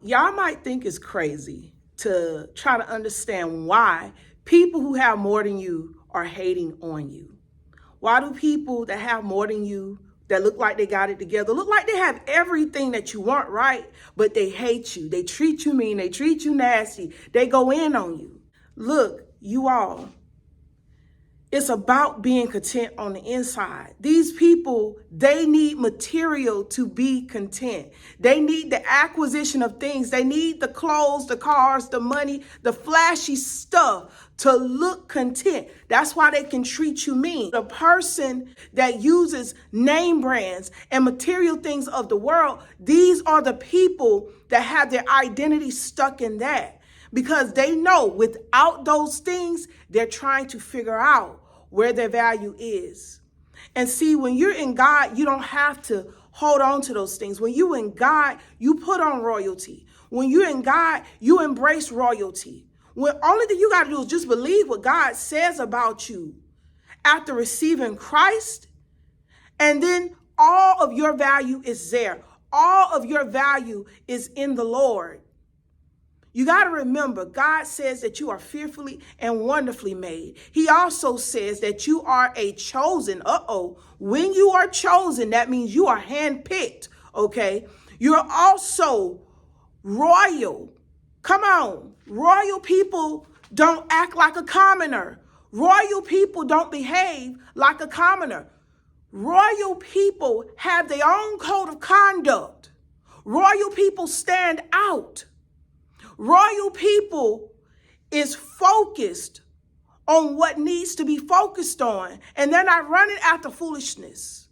Y'all might think it's crazy to try to understand why people who have more than you are hating on you. Why do people that have more than you, that look like they got it together, look like they have everything that you want, right? But they hate you. They treat you mean. They treat you nasty. They go in on you. Look, you all, it's about being content on the inside. These people, they need material to be content. They need the acquisition of things. They need the clothes, the cars, the money, the flashy stuff to look content. That's why they can treat you mean. The person that uses name brands and material things of the world, these are the people that have their identity stuck in that. Because they know without those things, they're trying to figure out where their value is. And see, when you're in God, you don't have to hold on to those things. When you're in God, you put on royalty. When you're in God, you embrace royalty. When only thing you got to do is just believe what God says about you after receiving Christ, and then all of your value is there. All of your value is in the Lord. You got to remember, God says that you are fearfully and wonderfully made. He also says that you are a chosen. When you are chosen, that means you are handpicked, okay? You're also royal. Come on. Royal people don't act like a commoner. Royal people don't behave like a commoner. Royal people have their own code of conduct. Royal people stand out. Royal people is focused on what needs to be focused on, and they're not running after foolishness.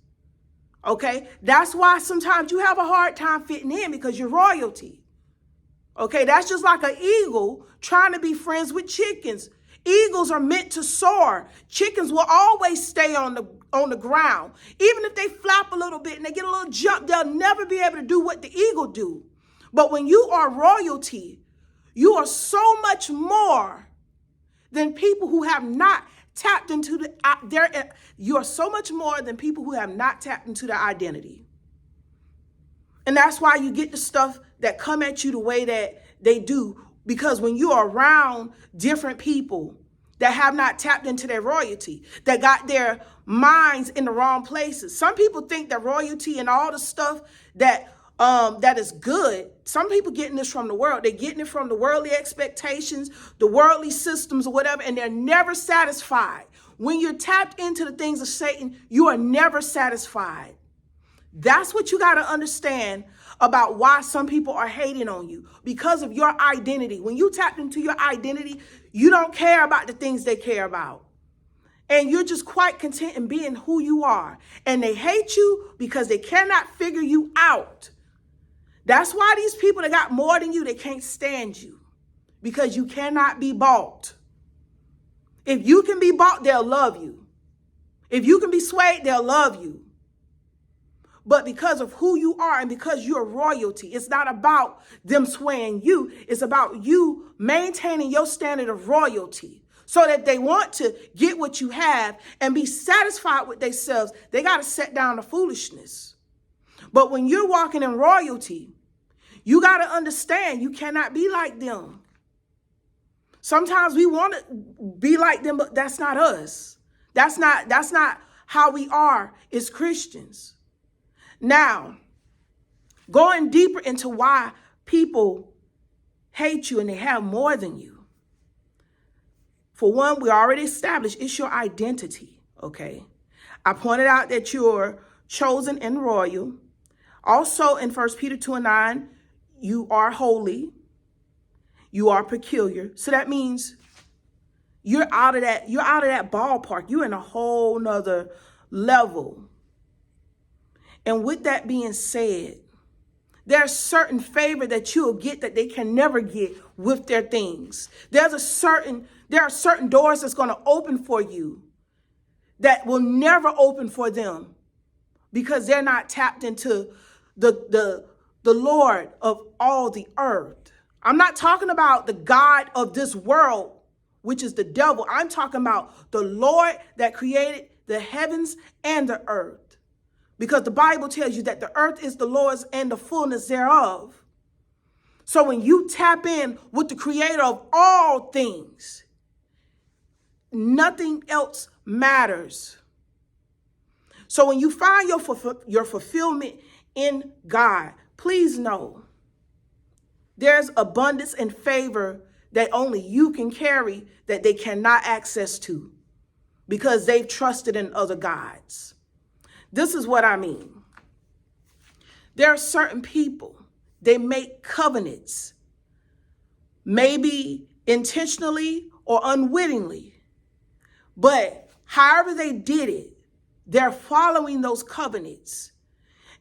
Okay? That's why sometimes you have a hard time fitting in, because you're royalty. Okay? That's just like an eagle trying to be friends with chickens. Eagles are meant to soar. Chickens will always stay on the ground. Even if they flap a little bit and they get a little jump, they'll never be able to do what the eagle do. But when you are royalty, you are so much more than people who have not tapped into you are so much more than people who have not tapped into their identity. And that's why you get the stuff that come at you the way that they do, because when you are around different people that have not tapped into their royalty, that got their minds in the wrong places. Some people think that royalty and all the stuff that is good. Some people getting this from the world. They're getting it from the worldly expectations, the worldly systems or whatever, and they're never satisfied. When you're tapped into the things of Satan, you are never satisfied. That's what you got to understand about why some people are hating on you, because of your identity. When you tap into your identity, you don't care about the things they care about. And you're just quite content in being who you are. And they hate you because they cannot figure you out. That's why these people that got more than you, they can't stand you, because you cannot be bought. If you can be bought, they'll love you. If you can be swayed, they'll love you. But because of who you are and because you're royalty, it's not about them swaying you. It's about you maintaining your standard of royalty, so that they want to get what you have and be satisfied with themselves. They got to set down the foolishness. But when you're walking in royalty, you got to understand you cannot be like them. Sometimes we want to be like them, but that's not us. That's not how we are as Christians. Now, going deeper into why people hate you and they have more than you. For one, we already established it's your identity, okay? I pointed out that you're chosen and royal. Also in 1 Peter 2:9, you are holy. You are peculiar. So that means you're out of that ballpark. You're in a whole nother level. And with that being said, there's certain favor that you'll get that they can never get with their things. There are certain doors that's going to open for you that will never open for them, because they're not tapped into the Lord of all the earth. I'm not talking about the God of this world, which is the devil. I'm talking about the Lord that created the heavens and the earth. Because the Bible tells you that the earth is the Lord's and the fullness thereof. So when you tap in with the creator of all things, nothing else matters. So when you find your fulfillment in God, please know there's abundance and favor that only you can carry that they cannot access to because they've trusted in other gods. This is what I mean. There are certain people, they make covenants, maybe intentionally or unwittingly, but however they did it, they're following those covenants.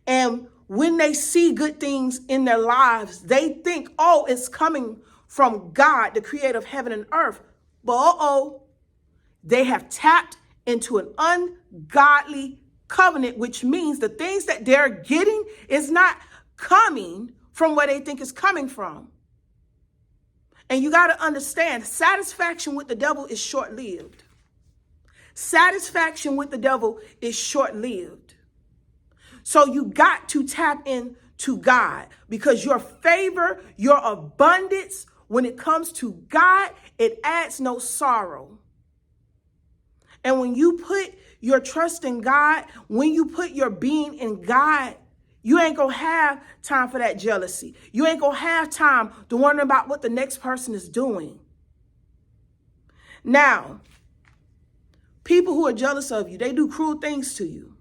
And when they see good things in their lives, they think, oh, it's coming from God, the creator of heaven and earth. But they have tapped into an ungodly covenant, which means the things that they're getting is not coming from where they think it's coming from. And you got to understand, satisfaction with the devil is short-lived. Satisfaction with the devil is short-lived. So you got to tap into God, because your favor, your abundance, when it comes to God, it adds no sorrow. And when you put your trust in God, when you put your being in God, you ain't gonna have time for that jealousy. You ain't gonna have time to wonder about what the next person is doing. Now, people who are jealous of you, they do cruel things to you.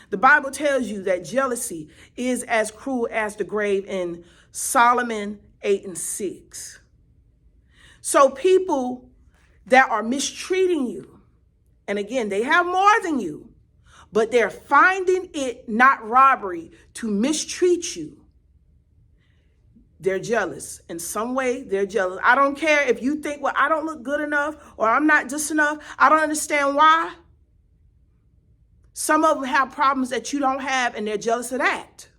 The Bible tells you that jealousy is as cruel as the grave in Solomon 8:6. So people that are mistreating you, and again, they have more than you, but they're finding it not robbery to mistreat you. They're jealous. In some way, they're jealous. I don't care if you think, well, I don't look good enough or I'm not just enough. I don't understand why. Some of them have problems that you don't have, and they're jealous of that.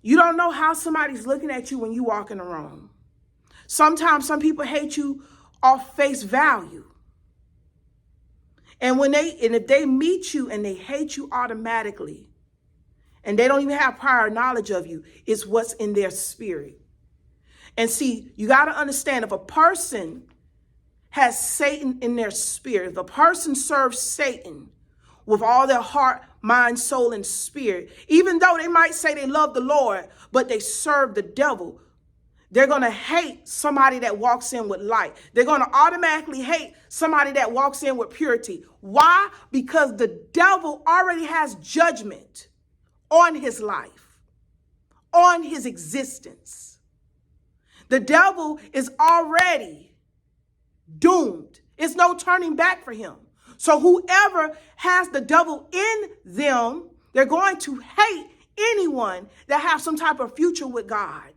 You don't know how somebody's looking at you when you walk in the room. Sometimes some people hate you off face value. And if they meet you and they hate you automatically, and they don't even have prior knowledge of you, it's what's in their spirit. And see, you got to understand, if a person has Satan in their spirit, if a person serves Satan with all their heart, mind, soul, and spirit, even though they might say they love the Lord, but they serve the devil, they're going to hate somebody that walks in with light. They're going to automatically hate somebody that walks in with purity. Why? Because the devil already has judgment on his life, on his existence. The devil is already doomed. It's no turning back for him. So whoever has the devil in them, they're going to hate anyone that has some type of future with God.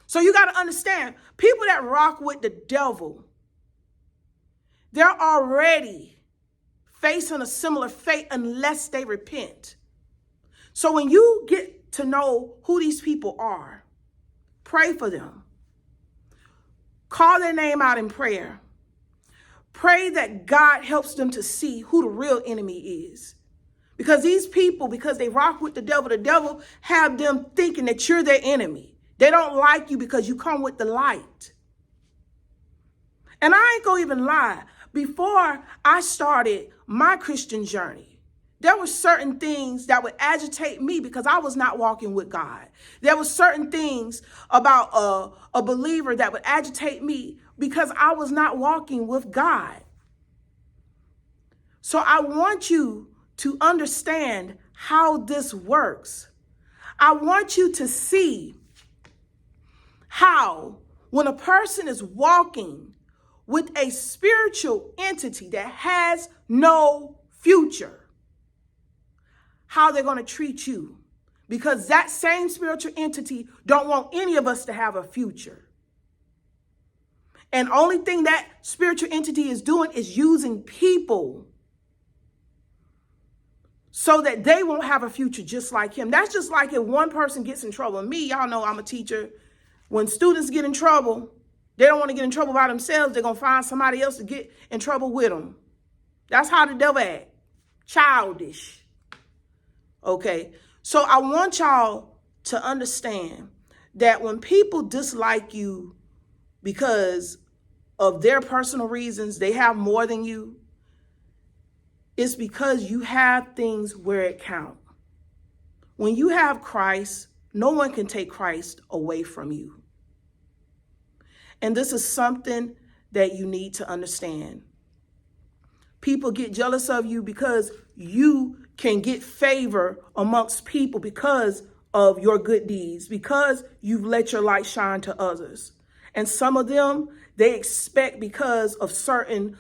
So you got to understand, people that rock with the devil, they're already facing a similar fate unless they repent. So when you get to know who these people are, pray for them. Call their name out in prayer. Pray that God helps them to see who the real enemy is. Because these people, because they rock with the devil have them thinking that you're their enemy. They don't like you because you come with the light. And I ain't gonna even lie. Before I started my Christian journey, there were certain things that would agitate me because I was not walking with God. There were certain things about a believer that would agitate me because I was not walking with God. So I want you to understand how this works. I want you to see how when a person is walking with a spiritual entity that has no future, how they're going to treat you, because that same spiritual entity don't want any of us to have a future. And only thing that spiritual entity is doing is using people so that they won't have a future just like him. That's just like if one person gets in trouble. Me, y'all know I'm a teacher. When students get in trouble, they don't want to get in trouble by themselves. They're going to find somebody else to get in trouble with them. That's how the devil acts. Childish. Okay. So I want y'all to understand that when people dislike you because of their personal reasons, they have more than you, it's because you have things where it counts. When you have Christ, no one can take Christ away from you. And this is something that you need to understand. People get jealous of you because you can get favor amongst people because of your good deeds, because you've let your light shine to others. And some of them, they expect because of certain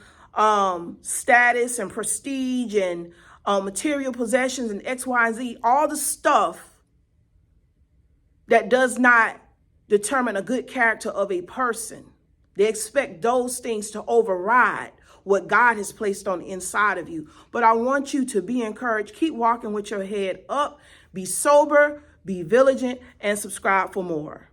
status and prestige and material possessions and X, Y, and Z, all the stuff that does not determine a good character of a person. They expect those things to override what God has placed on the inside of you. But I want you to be encouraged. Keep walking with your head up. Be sober, be vigilant, and subscribe for more.